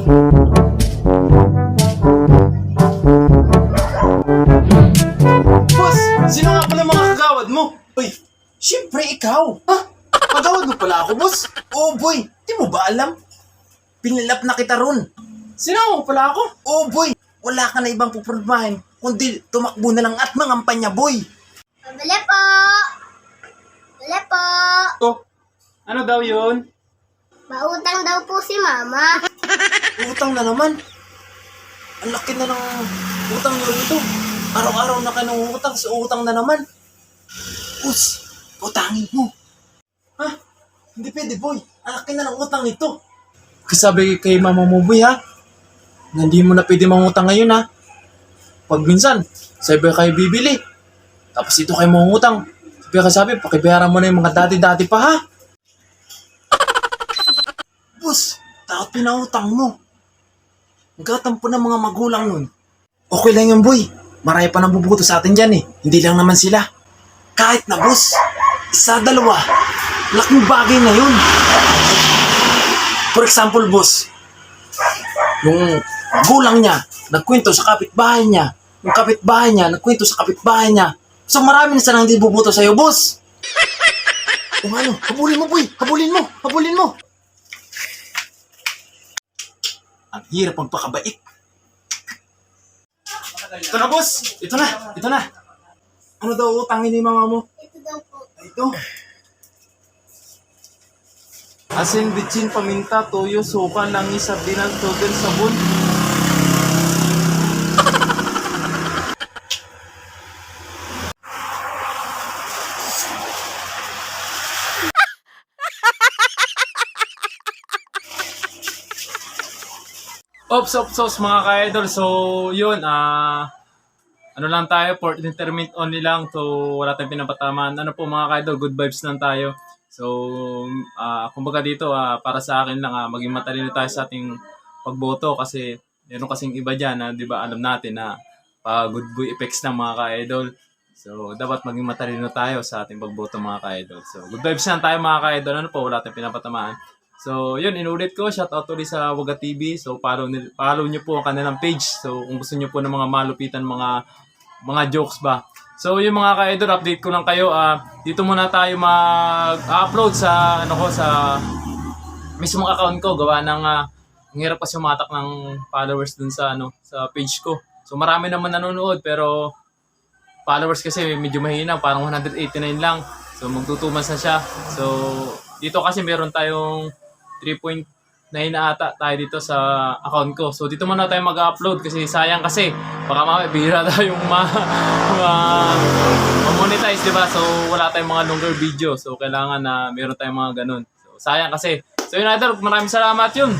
Boss, sino nga pala mga kagawad mo? Uy, Siyempre ikaw. ha? Kagawad mo pala ako, boss? Oh boy, di mo ba alam? Pinilap na kita ron. Sino mo pala ako? Oh boy, wala ka na ibang pupormahin, kundi tumakbo na lang at mangampanya boy. Pabili po! Pabili po! Oh, ano daw yun? Mautang daw po si Mama. Utang na naman. Ang laki na ng utang nyo rito. Araw-araw na kayo ng utang, sa utang na naman. Us, utangin mo. Ha? Hindi pwede boy, ang laki na ng utang nito. Kasabi kay mama mo, boy, ha? Na hindi mo na pwede mangutang ngayon, ha? Pag minsan, sabi kayo bibili. Tapos ito kayo mangutang. Sabi, pakibayaran mo na yung mga dati-dati pa, ha? Boss, takot pinautang mo. Nagkatampo ng mga magulang nun. Okay lang yun boy, marami pa nang bubuto sa atin dyan eh. Hindi lang naman sila. Kahit na boss, isa, dalawa, laking bagay na yun. For example boss, yung magulang niya, nagkwento sa kapitbahay niya. Yung kapitbahay niya, nagkwento sa kapitbahay niya. So marami na silang hindi bubuto sa'yo boss. Kung ano, habulin mo boy, habulin mo, habulin mo. Ang hirap magpakabait. Ito na boss, ito na, ito na. Ano daw utangin ni mama mo? Ito daw po. Ito. Asin, bitsin, paminta, toyo, suka, langis, sardinas, tubig, sabon. Ops, mga ka-idol. So, yun, ano lang tayo, for intermittent only lang. So, wala tayong pinapatamaan. Ano po mga ka-idol, good vibes lang tayo. So, kumbaga dito, para sa akin lang, maging matalino tayo sa ating pagboto kasi meron kasing iba dyan, di ba, alam natin na good boy effects ng mga ka-idol. So, dapat maging matalino tayo sa ating pagboto mga ka-idol. So, good vibes lang tayo mga ka-idol. Ano po, wala tayong pinapatamaan. So, yun, inulit ko. Shoutout ulit sa Waga TV. So, follow nyo po ang kanilang page. So, kung gusto nyo po ng mga malupitan, mga jokes ba. So, yung mga ka-idol, update ko lang kayo. Dito muna tayo mag-upload sa, sa mismong account ko. Gawa ng, ang hirap kasi umatak ng followers dun sa, sa page ko. So, marami naman nanonood, pero followers kasi medyo mahina. Parang 189 lang. So, magto 2 months na siya. So, dito kasi meron tayong 3.9 na ata tayo dito sa account ko. So dito muna tayo mag-upload kasi sayang kasi baka mamaya bihira tayong ma-monetize, di ba? So wala tayong mga longer video. So kailangan na meron tayong mga ganun. So sayang kasi. So yun idol, maraming salamat yun.